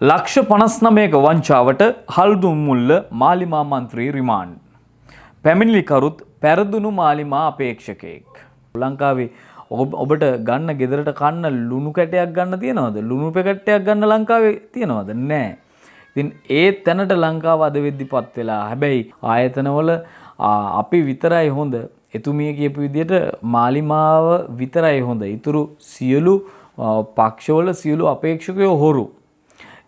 ලක්ෂ 59ක වංචාවට හල්දුම් මුල්ල මාලිමා මන්ත්‍රී රිමාන්ඩ්. පැමිණිලිකරුත් පැරදුණු මාලිමා අපේක්ෂකයෙක්. ලංකාවේ ඔබට ගන්න ගෙදරට කන්න ලුණු කැටයක් ගන්න තියනවද? ලුණු පැකට්ටයක් ගන්න ලංකාවේ තියනවද? නැහැ. ඉතින් ඒ තැනට ලංකාව අද වෙද්දිපත් වෙලා. හැබැයි ආයතනවල අපි විතරයි හොඳ. එතුමිය කියපු විදිහට මාලිමාව විතරයි හොඳ. ඊතුරු සියලු පක්ෂවල සියලු අපේක්ෂකයෝ හොරු.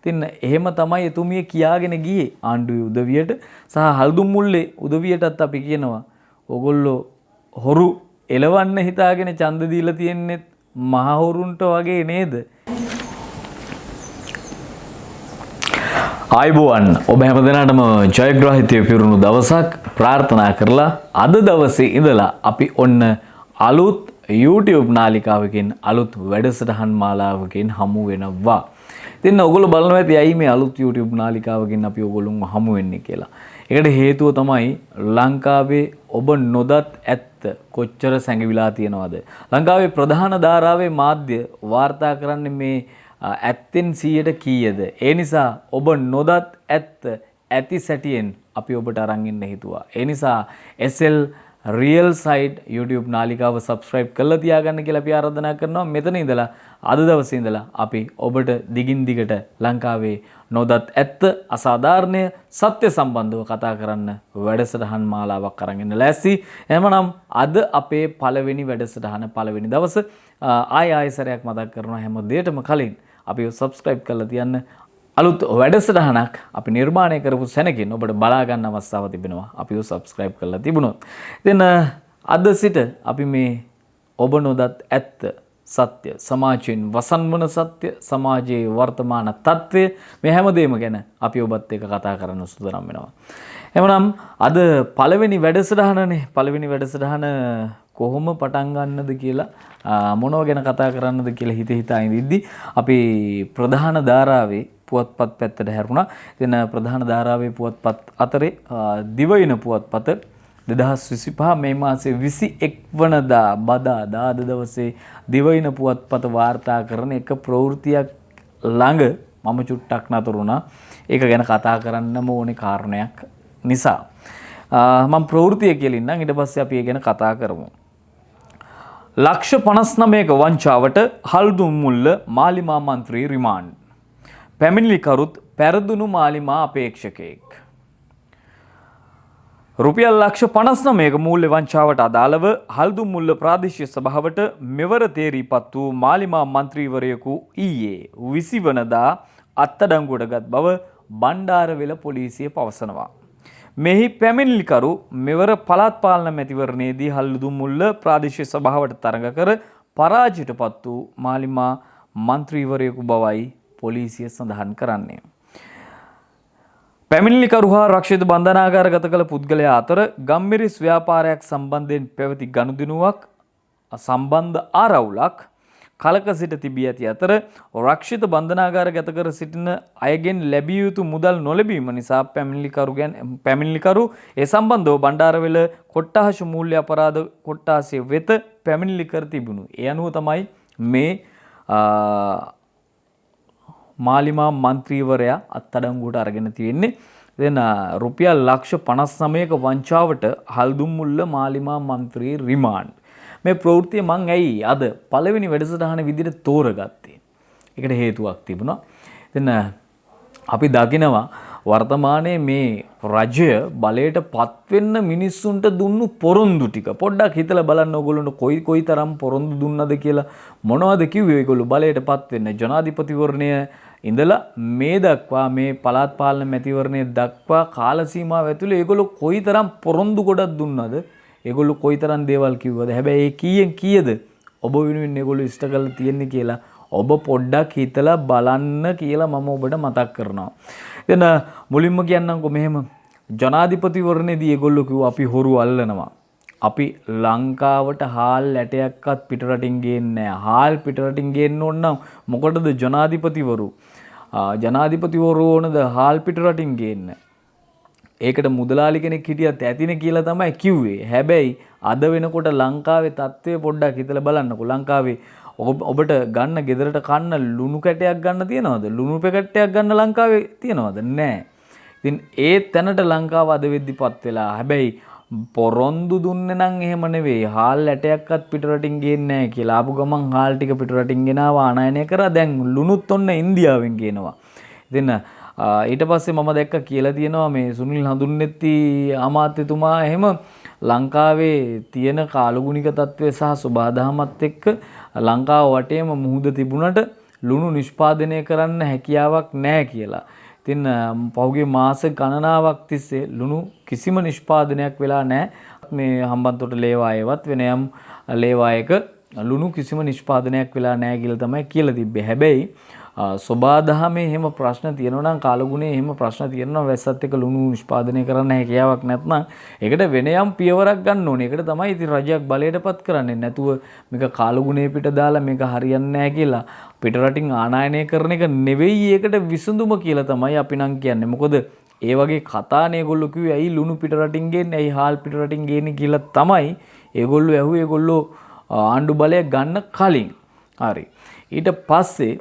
ඉතින් එහෙම තමයි එතුමිය කියාගෙන ගියේ ආණ්ඩුවේ උදවියට සහ හල්දුම් මුල්ලේ උදවියටත් අපි කියනවා ඕගොල්ලෝ හොරු එලවන්න හිතාගෙන ඡන්ද දීලා තියෙන්නේ මහ හොරුන්ට වගේ නේද? ආයුබෝවන් ඔබ හැමදෙනාටම ජයග්‍රහීත්වය පිරුණු දවසක් ප්‍රාර්ථනා කරලා අද දවසේ ඉඳලා අපි ඔන්න අලුත් YouTube නාලිකාවකින් අලුත් වැඩසටහන් මාලාවකින් හමු වෙනවා. ඉතින් ඔයගොල්ලෝ බලනවා ඇති ඇයි මේ අලුත් YouTube නාලිකාවකින් අපි ඔයගොල්ලොන්ව හමු වෙන්නේ කියලා. ඒකට හේතුව තමයි ලංකාවේ ඔබ නොදත් ඇත්ත කොච්චර සැඟවිලා තියෙනවද? ලංකාවේ ප්‍රධාන ධාරාවේ මාධ්‍ය වාර්තා කරන්නේ මේ ඇත්තෙන් 100ට කීයද? ඒ නිසා ඔබ නොදත් ඇත්ත ඇති සැටියෙන් අපි ඔබට අරන් ඉන්න හිතුවා. ඒ නිසා SL Real Side YouTube නාලිකාව subscribe කරලා තියාගන්න කියලා අපි ආරාධනා කරනවා. මෙතන ඉඳලා අද දවසේ ඉඳලා අපි ඔබට දිගින් දිගට ලංකාවේ නොදත් ඇත්ත අසාධාරණය සත්‍ය සම්බන්ධව කතා කරන්න වැඩසටහන් මාලාවක් අරන් ඉන්න ලෑස්ති. එහෙමනම් අද අපේ පළවෙනි වැඩසටහන පළවෙනි දවස ආයෙසරයක් මතක් කරනවා හැම දෙයකටම කලින් අපි subscribe කරලා තියන්න. අලුත් වැඩසටහනක් අපි නිර්මාණය කරපු සැනකින් ඔබට බලා ගන්න අවස්ථාව තිබෙනවා. අපිව subscribe කරලා තිබුණොත්. ඉතින් අද සිට අපි මේ ඔබ නොදත් ඇත්ත සත්‍ය සමාජයෙන් වසන්වන සත්‍ය සමාජයේ වර්තමාන තත්ත්වය මේ හැමදේම ගැන අපි ඔබත් එක්ක කතා කරන්න සූදානම් වෙනවා. එhmenan අද පළවෙනි වැඩසටහනනේ පළවෙනි වැඩසටහන කොහොම පටන් ගන්නද කියලා මොනව ගැන කතා කරන්නද කියලා හිතා ඉඳිද්දි අපි ප්‍රධාන ධාරාවේ පුවත්පත් පැත්තට හැරුණා. ඉතින් ප්‍රධාන ධාරාවේ පුවත්පත් අතරේ දිවයින පුවත්පත 2025 මේ මාසේ 21 වනදා බදාදා අද දවසේ දිවයින පුවත්පත වාර්තා කරන එක ප්‍රවෘත්තියක් ළඟ මම චුට්ටක් නතරුණා. ඒක ගැන කතා කරන්නම ඕනේ කාරණයක් නිසා මම ප්‍රවෘත්තිය කියලා ඉන්නම්. ඊට පස්සේ අපි ඒ ගැන කතා කරමු. ලක්ෂ 59ක වංචාවට හල්දුම් මුල්ල මාලිමා මන්ත්‍රී රිමාන්ඩ්. පැමිණිලිකරුත් පැරදුණු මාලිමා අපේක්ෂකයෙක්. රුපියල් ලක්ෂ 59ක මූල්‍ය වංචාවට අදාළව හල්දුම් මුල්ල ප්‍රාදේශීය සභාවට මෙවර තේරීපත් වූ මාලිමා මන්ත්‍රීවරයෙකු ඊයේ 20 වනදා අත්අඩංගුවට ගත් බව බණ්ඩාරවෙල පොලිසිය පවසනවා. මෙහි පැමිණිලිකරු මෙවර පළාත් පාලන මැතිවරණයේදී හල්දුම් මුල්ල ප්‍රාදේශීය සභාවට තරඟ කර පරාජයටපත් වූ මාලිමා මන්ත්‍රීවරයෙකු බවයි පොලිසිය සඳහන් කරන්නේ. පැමිණිලිකරු හා රක්ෂිත බන්ධනාගාර ගත කළ පුද්ගලයා අතර ගම්මිරිස් ව්‍යාපාරයක් සම්බන්ධයෙන් පැවති ගනුදෙනුවක් සම්බන්ධ ආරවුලක් කලක සිට තිබී ඇති අතර රක්ෂිත බන්ධනාගාර ගත කර සිටින අයගෙන් ලැබිය යුතු මුදල් නොලැබීම නිසා පැමිණිලිකරු ඒ සම්බන්ධව බණ්ඩාරවෙල කොට්ටාශ මූල්‍ය අපරාධ කොට්ටාසය වෙත පැමිණිලි කර තිබුණු. ඒ අනුව තමයි මේ මාලිමා මන්ත්‍රීවරයා අත්අඩංගුවට අරගෙන තියෙන්නේ. දැන් රුපියල් ලක්ෂ 59ක වංචාවට හල්දුම් මුල්ල මාලිමා මන්ත්‍රී රිමාන්ඩ්. මේ ප්‍රවෘත්තිය මං ඇයි අද පළවෙනි වැඩසටහන විදිහට තෝරගත්තේ? ඒකට හේතුවක් තිබුණා. දැන් අපි දකිනවා වර්තමානයේ මේ රජය බලයට පත්වෙන්න මිනිස්සුන්ට දුන්නු පොරොන්දු ටික පොඩ්ඩක් හිතලා බලන්න ඕගොල්ලන්ට කොයි තරම් පොරොන්දු දුන්නද කියලා. මොනවද කිව්වේ ඒගොල්ලෝ බලයට පත් වෙන්න? ජනාධිපතිවරණය ඉඳලා මේ දක්වා මේ පළාත් පාලන මැතිවරණය දක්වා කාල සීමාව ඇතුළේ ඒගොල්ලෝ කොයිතරම් පොරොන්දු ගොඩක් දුන්නද? ඒගොල්ලෝ කොයිතරම් දේවල් කිව්වද? හැබැයි ඒ කීයෙන් කීයද ඔබ වෙනුවෙන් ඒගොල්ලෝ ඉෂ්ට කරලා තියෙන්නේ කියලා ඔබ පොඩ්ඩක් හිතලා බලන්න කියලා මම ඔබට මතක් කරනවා. එතන මුලින්ම කියන්නම්කො මෙහෙම ජනාධිපතිවරණයේදී ඒගොල්ලෝ කිව්වා අපි හොරු අල්ලනවා. අපි ලංකාවට හාල් ඇටයක්වත් පිටරටින් ගේන්නේ නැහැ. හාල් පිටරටින් ගේන්න ඕන නම් මොකටද ජනාධිපතිවරු ඕනද හාල් පිටරටින් ගේන්න? ඒකට මුදලාලි කෙනෙක් හිටියත් ඇතිනේ කියලා තමයි කිව්වේ. හැබැයි අද වෙනකොට ලංකාවේ තත්ත්වය පොඩ්ඩක් හිතලා බලන්නකෝ. ලංකාවේ ඔබට ගන්න ගෙදරට කන්න ලුණු කැටයක් ගන්න තියනවද? ලුණු පැකට්ටයක් ගන්න ලංකාවේ තියනවද? නැහැ. ඉතින් ඒ තැනට ලංකාව අද වෙද්දිපත් වෙලා. හැබැයි පොරොන්දු දුන්නේ නම් එහෙම නෙවෙයි. හාල් ඇටයක්වත් පිටරටින් ගේන්නේ නැහැ කියලා. ආපු ගමන් හාල් ටික පිටරටින් ගෙනාවා ආනයනය කරා. දැන් ලුණුත් ඔන්න ඉන්දියාවෙන් ගේනවා. ඉතින් ඊට පස්සේ මම දැක්ක කියලා තියෙනවා මේ සුනිල් හඳුන්නෙත්ති අමාත්‍යතුමා එහෙම ලංකාවේ තියෙන කාලගුණික තත්ත්වය සහ සුබාදහමත් එක්ක ලංකාව වටේම මුහුද තිබුණට ලුණු නිෂ්පාදනය කරන්න හැකියාවක් නැහැ කියලා. ඉතින් පහුගිය මාස ගණනාවක් තිස්සේ ලුණු කිසිම නිෂ්පාදනයක් වෙලා නැහැ. මේ හම්බන්තොට ලේවායේවත් වෙන යම් ලේවායක ලුණු කිසිම නිෂ්පාදනයක් වෙලා නැහැ කියලා තමයි කියලා තිබ්බේ. හැබැයි සබාදහමේ එහෙම ප්‍රශ්න තියෙනවා නම් කාලගුණේ එහෙම ප්‍රශ්න තියෙනවා වැස්සත් එක්ක ලුණු නිෂ්පාදනය කරන්න හැකියාවක් නැත්නම් ඒකට වෙන යම් පියවරක් ගන්න ඕනේ. ඒකට තමයි ඉතින් රජයක් බලයටපත් කරන්නේ. නැතුව මේක කාලගුණේ පිට දාලා මේක හරියන්නේ නැහැ කියලා පිටරටින් ආනයනය කරන එක නෙවෙයි ඒකට විසඳුම කියලා තමයි අපි නම් කියන්නේ. මොකද ඒ වගේ කතානේ ඒගොල්ලෝ කිව්වේ ඇයි ලුණු පිටරටින් ගේන්නේ ඇයි හාල් පිටරටින් ගේන්නේ කියලා තමයි ඒගොල්ලෝ ඇහුවේ. ඒගොල්ලෝ ආණ්ඩු බලය ගන්න කලින්. හරි. ඊට පස්සේ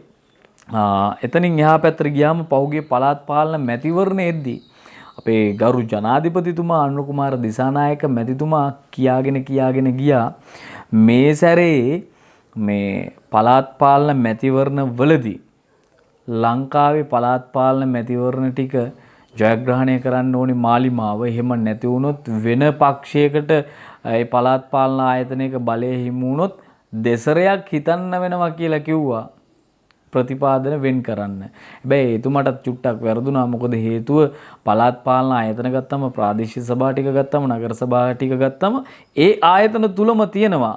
එතනින් එහා පැත්තට ගියාම පහුගිය පළාත් පාලන මැතිවරණයේදී අපේ ගරු ජනාධිපතිතුමා අනුර කුමාර දිසානායක මැතිතුමා කියාගෙන ගියා මේ සැරේ මේ පළාත් පාලන මැතිවරණ වලදී ලංකාවේ පළාත් පාලන මැතිවරණ ටික ජයග්‍රහණය කරන්න ඕනේ මාලිමාව. එහෙම නැති වුණොත් වෙන පක්ෂයකට ඒ පළාත් පාලන ආයතනයක බලය හිමි වුණොත් දෙසරයක් හිතන්න වෙනවා කියලා කිව්වා. ප්‍රතිපාදන වෙන් කරන්න. හැබැයි එතුමාටත් චුට්ටක් වැරදුනා. මොකද හේතුව පළාත් පාලන ආයතන ගත්තම ප්‍රාදේශීය සභා ටික ගත්තම නගර සභා ටික ගත්තම ඒ ආයතන තුලම තියෙනවා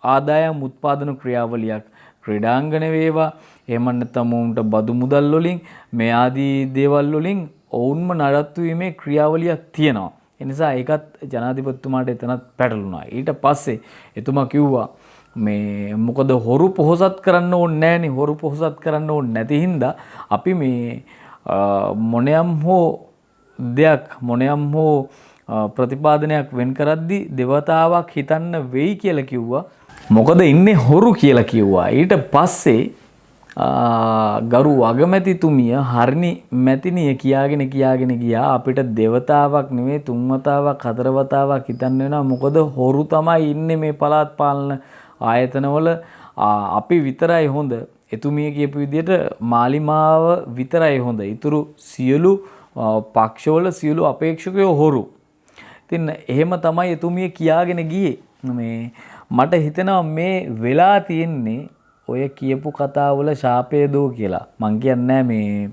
ආදායම් උත්පාදන ක්‍රියාවලියක්. ක්‍රීඩාංගන වේවා එහෙම නැත්නම් උන්ට බදු මුදල් වලින් මේ ආදී දේවල් වලින් ඔවුන්ම නඩත්තු වීමේ ක්‍රියාවලියක් තියෙනවා. ඒ නිසා ඒකත් ජනාධිපතිතුමාට එතනත් පැටළුණා. ඊට පස්සේ එතුමා කිව්වා මේ මොකද හොරු පොහොසත් කරන්න ඕනේ නැහනේ. හොරු පොහොසත් කරන්න ඕනේ නැති හින්දා අපි මේ මොනියම් හෝ දෙයක් මොනියම් හෝ ප්‍රතිපාදනයක් වෙන් කරද්දී දෙවතාවක් හිතන්න වෙයි කියලා කිව්වා. මොකද ඉන්නේ හොරු කියලා කිව්වා. ඊට පස්සේ ගරු අගමැතිතුමිය හරිනි මැතිනිය කියාගෙන ගියා අපිට දෙවතාවක් නෙවෙයි තුන්වතාවක් හතරවතාවක් හිතන්න වෙනවා. මොකද හොරු තමයි ඉන්නේ මේ පළාත් පාලන ආයතනවල. අපි විතරයි හොඳ. එතුමිය කියපු විදිහට මාලිමාව විතරයි හොඳ. ඊතුරු සියලු පක්ෂවල සියලු අපේක්ෂකයෝ හොරු. ඉතින් එහෙම තමයි එතුමිය කියාගෙන ගියේ. මේ මට හිතෙනවා මේ වෙලා තියෙන්නේ ඔය කියපු කතාවල ශාපේදෝ කියලා. මං කියන්නේ මේ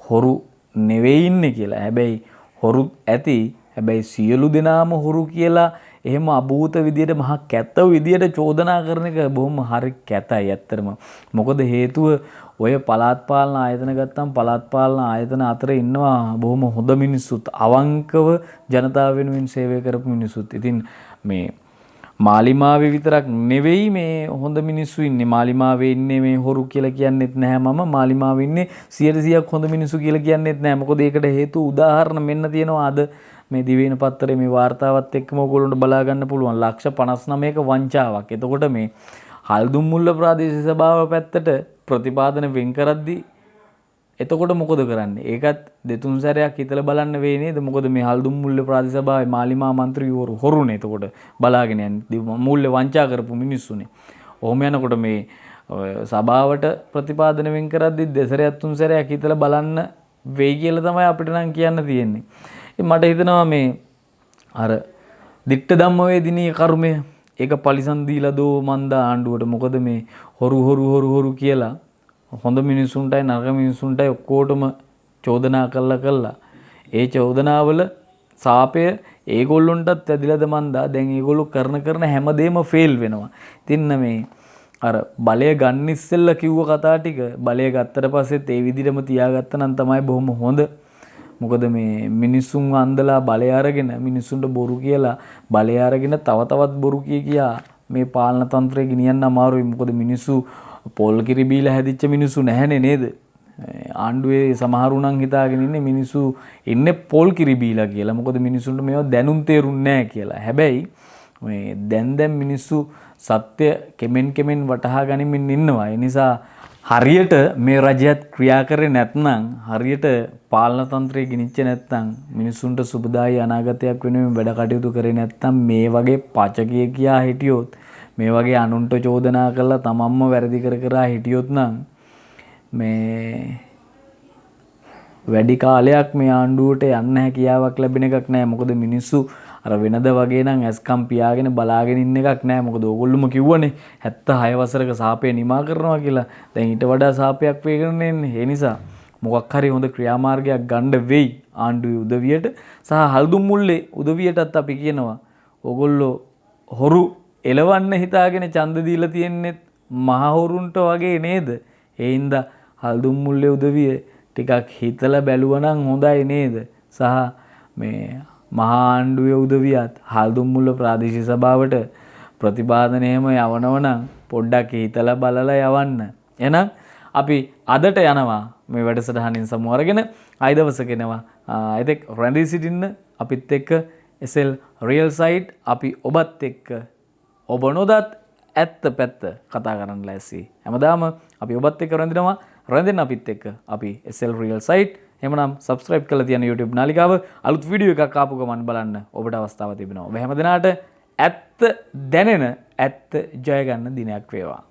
හොරු නෙවෙයි ඉන්නේ කියලා. හැබැයි හොරු ඇති. හැබැයි සියලු දෙනාම හොරු කියලා එහෙම අභූත විදියට මහා කැත විදියට චෝදනා කරන එක බොහොම හරි කැතයි ඇත්තටම. මොකද හේතුව ඔය පළාත් පාලන ආයතන ගත්තම් පළාත් පාලන ආයතන අතර ඉන්නවා බොහොම හොඳ මිනිස්සුත්. අවංකව ජනතාව වෙනුවෙන් සේවය කරපු මිනිස්සුත්. ඉතින් මේ මාලිමාවේ විතරක් නෙවෙයි මේ හොඳ මිනිස්සු ඉන්නේ. මාලිමාවේ ඉන්නේ මේ හොරු කියලා කියන්නෙත් නැහැ මම. මාලිමාවේ ඉන්නේ 100%ක් හොඳ මිනිස්සු කියලා කියන්නෙත් නැහැ. මොකද ඒකට හේතු උදාහරණ මෙන්න තියෙනවා. අද මේ දිවයින පත්තරේ මේ වාර්තාවත් එක්කම ඔයගොල්ලන්ට බලා ගන්න පුළුවන්. ලක්ෂ 59ක වංචාවක්. එතකොට මේ හල්දුම්මුල්ල ප්‍රාදේශීය සභාව පැත්තට ප්‍රතිපාදන වෙන් කරද්දී එතකොට මොකද කරන්නේ? ඒකත් දෙතුන් සැරයක් හිතලා බලන්න වෙයි නේද? මොකද මේ හල්දුම්මුල්ල ප්‍රාදේශීය සභාවේ මාලිමා මන්ත්‍රීවරු හොරුනේ. එතකොට බලාගෙන යන්නේ මූල්‍ය වංචා කරපු මිනිස්සුනේ. ඔහොම යනකොට මේ සභාවට ප්‍රතිපාදන වෙන් කරද්දී දෙසරයක් තුන් සැරයක් හිතලා බලන්න වෙයි කියලා තමයි අපිට නම් කියන්න තියෙන්නේ. මට හිතෙනවා මේ අර දිට්ඨ ධම්මවේදිනී කර්මය ඒක පරිසම් දීලා දෝ මන්ද ආණ්ඩුවට. මොකද මේ හොරු කියලා හොඳ මිනිසුන්ටයි නරක මිනිසුන්ටයි ඔක්කොටම චෝදනා කළා. ඒ චෝදනාවල සාපය ඒගොල්ලොන්ටත් ඇදිලාද මන්දා. දැන් ඒගොල්ලෝ කරන හැමදේම ෆේල් වෙනවා. ඉතින් මේ අර බලය ගන්න ඉස්සෙල්ලා කිව්ව කතා ටික බලය ගත්තට පස්සෙත් ඒ විදිහටම තියාගත්තා නම් තමයි බොහොම හොඳ. මොකද මේ මිනිස්සුන් අන්දලා බලය අරගෙන මිනිස්සුන්ට බොරු කියලා බලය අරගෙන තව තවත් බොරු කියා මේ පාලන තන්ත්‍රය ගෙනියන්න අමාරුයි. මොකද මිනිස්සු පොල් කිරි බීලා හැදිච්ච මිනිස්සු නැහැනේ නේද? ආණ්ඩුවේ සමහරු නම් හිතාගෙන ඉන්නේ මිනිස්සු ඉන්නේ පොල් කිරි බීලා කියලා. මොකද මිනිස්සුන්ට මේවා දැනුම් තේරුන්නේ නැහැ කියලා. හැබැයි මේ දැන් මිනිස්සු සත්‍ය කෙමෙන් වටහා ගනිමින් ඉන්නවා. ඒ නිසා හරියට මේ රජයත් ක්‍රියා කරේ නැත්නම් හරියට පාලන තන්ත්‍රය ගිනිච්ච නැත්නම් මිනිසුන්ට සුබදායි අනාගතයක් වෙනුවෙන් වැඩ කටයුතු කරේ නැත්නම් මේ වගේ පචකිය කියා හිටියොත් මේ වගේ අනුන්ට චෝදනා කරලා තමන්ම වැරදි කර හිටියොත් නම් මේ වැඩි කාලයක් මේ ආණ්ඩුවට යන්න හැකියාවක් ලැබෙන එකක් නෑ. මොකද මිනිස්සු අර වෙනද වගේ නම් ඇස්කම් පියාගෙන බලාගෙන ඉන්න එකක් නෑ. මොකද ඕගොල්ලොම කිව්වනේ 76 වසරක සාපේ නිමා කරනවා කියලා. දැන් ඊට වඩා සාපයක් වේගෙන එන්නේ. ඒ නිසා මොකක් හරි හොඳ ක්‍රියාමාර්ගයක් ගන්න වෙයි ආණ්ඩුවේ උදවියට සහ හල්දුම් මුල්ලේ උදවියටත් අපි කියනවා ඕගොල්ලෝ හොරු එලවන්න හිතාගෙන ඡන්ද දීලා තියෙන්නේ මහ හොරුන්ට වගේ නේද? ඒ හින්දා හල්දුම් මුල්ලේ උදවිය ටිකක් හිතලා බැලුවනම් හොඳයි නේද? සහ මේ මහා ආණ්ඩුවේ උදවියත් හල්දුම් මුල්ල ප්‍රාදේශීය සභාවට ප්‍රතිපාදනයම යවනවනම් පොඩ්ඩක් හිතලා බලලා යවන්න. එහෙනම් අපි අදට යනවා මේ වැඩසටහනින් සමු අරගෙන ආයි දවසක එනවා. එතෙක් රැඳී සිටින්න අපිත් එක්ක SL Real Site අපි ඔබත් එක්ක ඔබ නොදත් ඇත්ත පැත්ත කතා කරන්න ලෑස්ති. හැමදාම අපි ඔබත් එක්ක රැඳෙනවා. රැඳෙන්න අපිත් එක්ක අපි SL Real Site එහෙමනම් subscribe කරලා තියන YouTube නාලිකාව අලුත් වීඩියෝ එකක් ආපු ගමන් බලන්න ඔබට අවස්ථාවක් තිබෙනවා. ඔබ හැමදෙනාට ඇත්ත දැනෙන ඇත්ත ජය ගන්න දිනයක් වේවා.